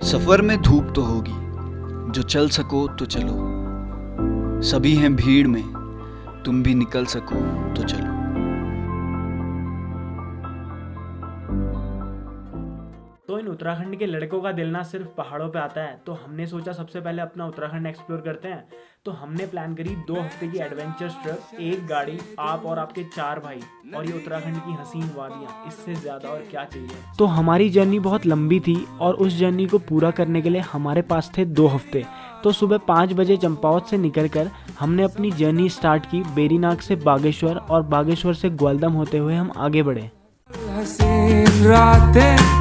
सफर में धूप तो होगी, जो चल सको तो चलो। सभी हैं भीड़ में, तुम भी निकल सको तो चलो। तो इन उत्तराखंड के लड़कों का दिल ना सिर्फ पहाड़ों पे आता है, तो हमने सोचा सबसे पहले अपना उत्तराखंड एक्सप्लोर करते हैं। तो हमने प्लान करी 2 हफ्ते की एडवेंचर ट्रिप, एक गाड़ी, आप और आपके 4 भाई, और ये उत्तराखंड की हसीन वादियाँ, इससे ज़्यादा और क्या चाहिए। तो हमारी जर्नी बहुत लंबी थी और उस जर्नी को पूरा करने के लिए हमारे पास थे 2 हफ्ते। तो सुबह 5 बजे चंपावत से निकलकर हमने अपनी जर्नी स्टार्ट की बेरीनाग से बागेश्वर, और बागेश्वर से ग्वालदम होते हुए हम आगे बढ़े। हसीन रातें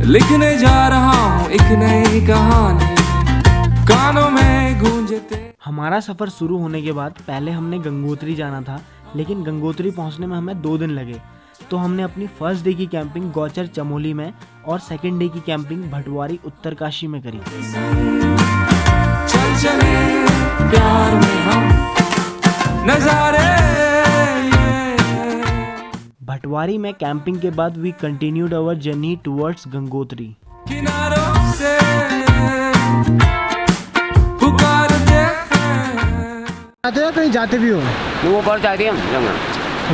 लिखने जा रहा हूँ एक नई कहानी, कानों में गूंजते। हमारा सफ़र शुरू होने के बाद पहले हमने गंगोत्री जाना था, लेकिन गंगोत्री पहुंचने में हमें 2 दिन लगे। तो हमने अपनी फर्स्ट डे की कैंपिंग गौचर चमोली में और सेकंड डे की कैंपिंग भटवारी उत्तरकाशी में करी। चल चले प्यार में हम नजारे। भटवारी में कैंपिंग के बाद we continued our journey towards Gangotri. किनारों से पुकारते हैं। आते हो कहीं जाते भी हो? वो ऊपर जाते हैं हम जंगल।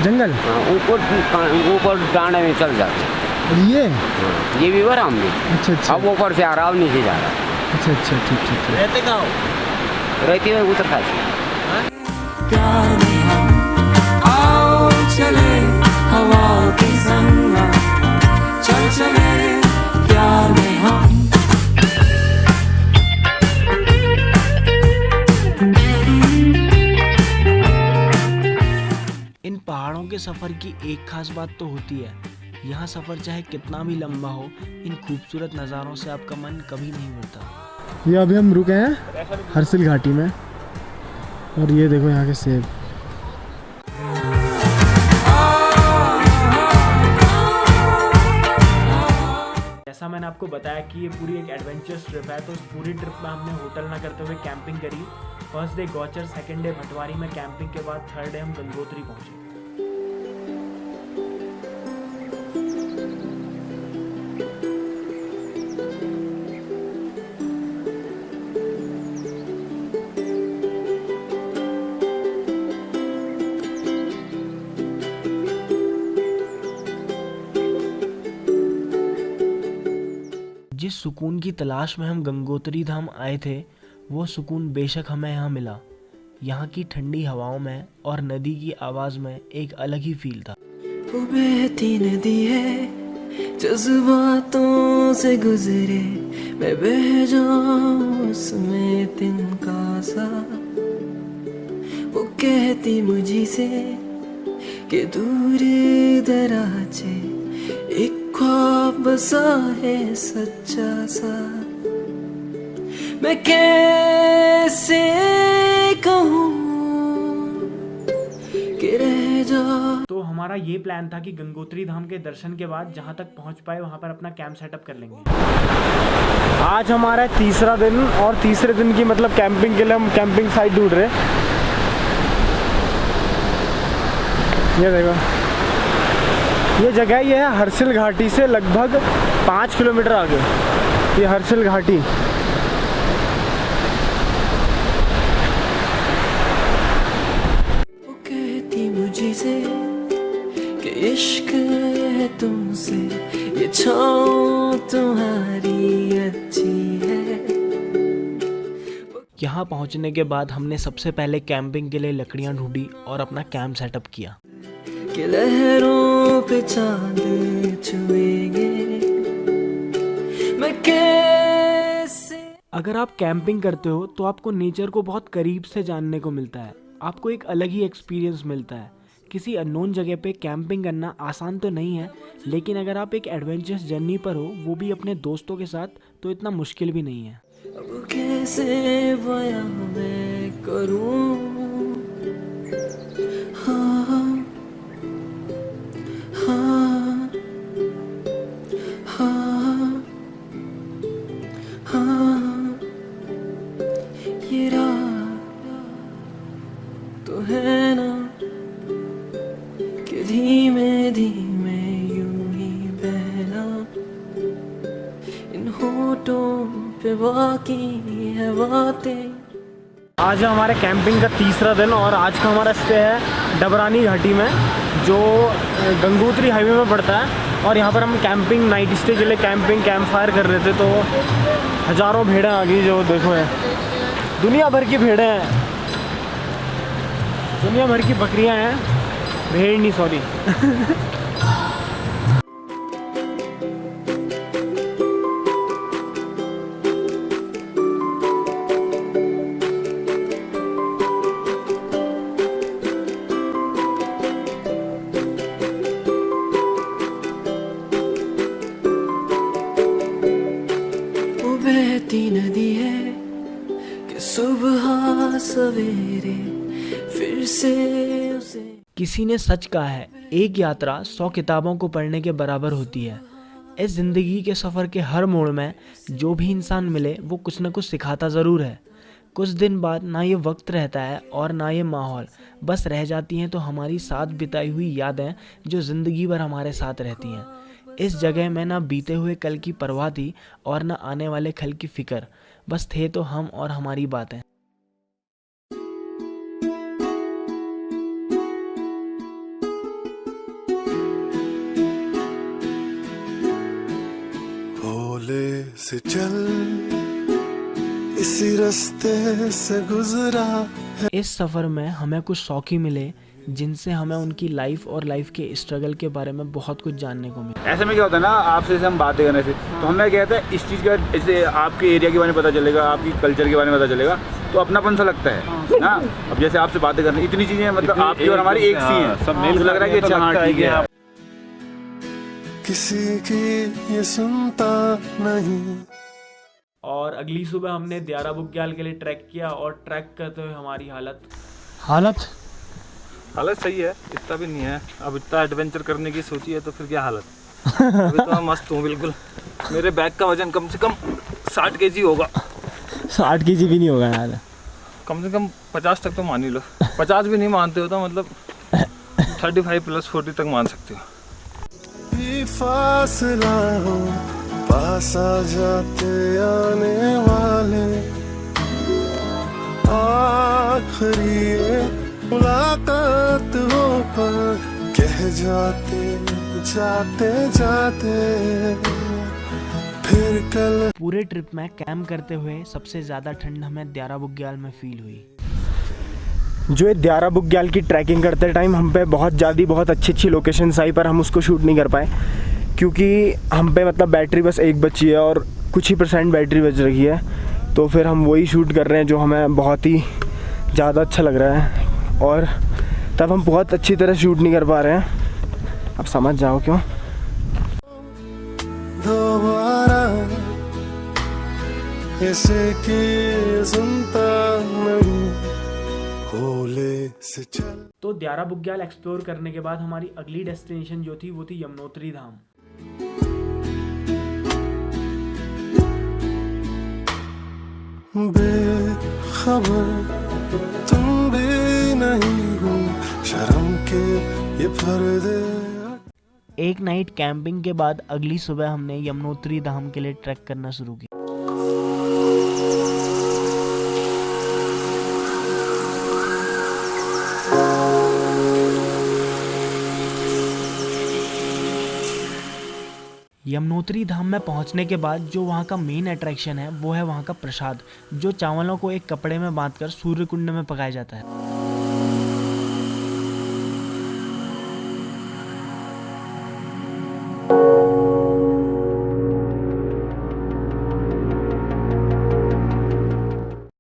जंगल? ऊपर डांडे में चल जाते हैं। और ये भी आराम में। अच्छा अच्छा। अब ऊपर से आ रहा, अब नीचे जा रहा। अच्छा अच्छा, ठीक ठीक ठीक। रहते कहाँ हो? रहती है उत्तरकाशी। प्यार में हम आओ चले हवाओं के संग, चल चले प्यार में हम। इन पहाड़ों के सफ़र की एक खास बात तो होती है, यहाँ सफ़र चाहे कितना भी लंबा हो, इन खूबसूरत नज़ारों से आपका मन कभी नहीं भरता। ये अभी हम रुके हैं हरसिल घाटी में, और ये देखो यहाँ के सेब। जैसा मैंने आपको बताया कि ये पूरी एक एडवेंचरस ट्रिप है, तो इस पूरी ट्रिप में हमने होटल ना करते हुए कैंपिंग करी। First day Gauchar, second day Bhatwari में कैंपिंग के बाद थर्ड डे हम गंगोत्री पहुंचे। जिस सुकून की तलाश में हम गंगोत्री धाम आए थे, वो सुकून बेशक हमें यहाँ मिला। यहाँ की ठंडी हवाओं में और नदी की आवाज़ में एक अलग ही फील था। वो बहती नदी है जज्बातों से गुजरे, मैं बह जाऊं उसमें तिनका सा। वो कहती मुझी से कि दूर दराजे एक ख्वाब बसा है सच्चा सा। मैं कैसे कहूँ कि रह जा। तो हमारा ये प्लान था कि गंगोत्री धाम के दर्शन के बाद जहाँ तक पहुँच पाए वहाँ पर अपना कैंप सेटअप कर लेंगे। आज हमारा तीसरा दिन, और तीसरे दिन की मतलब कैंपिंग के लिए हम कैंपिंग साइट ढूंढ रहे हैं। ये देखो, ये जगह ये है हरसिल घाटी से लगभग 5 किलोमीटर आगे। ये हरसिल घाटी। वो कहती मुझे से कि इश्क है तुमसे, ये छाँव तुम्हारी अच्छी है। यहाँ पहुँचने के बाद हमने सबसे पहले कैंपिंग के लिए लकड़ियाँ ढूंढी और अपना कैंप सेटअप किया। कि लहरों पे चांद छुएंगे, मैं कैसे। अगर आप कैंपिंग करते हो तो आपको नेचर को बहुत करीब से जानने को मिलता है, आपको एक अलग ही एक्सपीरियंस मिलता है। किसी अननोन जगह पे कैंपिंग करना आसान तो नहीं है, लेकिन अगर आप एक एडवेंचरस जर्नी पर हो, वो भी अपने दोस्तों के साथ, तो इतना मुश्किल भी नहीं है। अब कैसे बयां मैं करूं। हाँ हाँ हाँ हाँ, ये रात तो है ना कि धीमे धीमे यूं ही बहना। इन होठों पे बाकी है बातें। आज है हमारे कैंपिंग का तीसरा दिन और आज का हमारा स्टे है डबरानी घाटी में, जो गंगोत्री हाईवे में पड़ता है। और यहाँ पर हम कैंपिंग नाइट स्टे के लिए कैंप फायर कर रहे थे, तो हज़ारों भेड़ें आ गई, जो देखो है दुनिया भर की भेड़ें हैं, दुनिया भर की बकरियाँ हैं, भेड़ नहीं सॉरी। बहती नदी है कि सुबह सवेरे फिर से उसे। किसी ने सच कहा है, एक यात्रा 100 किताबों को पढ़ने के बराबर होती है। इस ज़िंदगी के सफ़र के हर मोड़ में जो भी इंसान मिले वो कुछ न कुछ सिखाता ज़रूर है। कुछ दिन बाद ना ये वक्त रहता है और ना ये माहौल, बस रह जाती हैं तो हमारी साथ बिताई हुई यादें जो ज़िंदगी भर हमारे साथ रहती हैं। इस जगह में ना बीते हुए कल की परवाह थी और ना आने वाले कल की फ़िक्र, बस थे तो हम और हमारी बातें। भोले से चल इसी रास्ते से गुजरा। इस सफ़र में हमें कुछ शौकी मिले जिनसे हमें उनकी लाइफ और लाइफ के स्ट्रगल के बारे में बहुत कुछ जानने को मिला। ऐसे में क्या होता है ना, आपसे जैसे हम बातें करने से तो हमें क्या कहता है, इस चीज़ का जैसे आपके एरिया के बारे में पता चलेगा, आपकी कल्चर के बारे में पता चलेगा, तो अपनापन सा लगता है ना। अब जैसे आपसे बातें करनी, इतनी चीज़ें मतलब आपकी और हमारी एक सी हैं, सब मेल लग रहा है कि अच्छा हाँ ठीक है। किसी की ये सुनता नहीं। और अगली सुबह हमने दियारा बुग्याल के लिए ट्रैक किया और ट्रैक करते हुए हमारी हालत सही है, इतना भी नहीं है। अब इतना एडवेंचर करने की सोची है तो फिर क्या हालत। अभी तो मैं मस्त हूँ बिल्कुल। मेरे बैग का वजन कम से कम 60 केजी होगा। 60 केजी भी नहीं होगा यार, कम से कम 50 तक तो मान ही लो। 50 भी नहीं मानते हो तो मतलब 35 + 40 तक मान सकते हो। भी फासला हो पास आ जाते आने वाले, आखिरी मुलाकात हो पर कह जाते फिर कल। पूरे ट्रिप में कैंप करते हुए सबसे ज़्यादा ठंड हमें दियारा बुग्याल में फील हुई। जो ये दियारा बुग्याल की ट्रैकिंग करते टाइम हम पे बहुत अच्छी लोकेशंस आई, पर हम उसको शूट नहीं कर पाए क्योंकि हम पे मतलब बैटरी बस एक बची है और कुछ ही % बैटरी बच रही है। तो फिर हम वही शूट कर रहे हैं जो हमें बहुत ही ज़्यादा अच्छा लग रहा है, और तब हम बहुत अच्छी तरह शूट नहीं कर पा रहे हैं। अब समझ जाओ क्यों। दोबारा ऐसे की सुनता नहीं, भोले से चल। तो दियारा बुग्याल एक्सप्लोर करने के बाद हमारी अगली डेस्टिनेशन जो थी वो थी यमुनोत्री धाम। बेखबर तुम भी नहीं हो, शर्म के ये पर्दे। एक नाइट कैंपिंग के बाद अगली सुबह हमने यमुनोत्री धाम के लिए ट्रैक करना शुरू किया। यमुनोत्री धाम में पहुंचने के बाद जो वहां का मेन अट्रैक्शन है वो है वहां का प्रसाद, जो चावलों को एक कपड़े में बांधकर सूर्य कुंड में पकाया जाता है।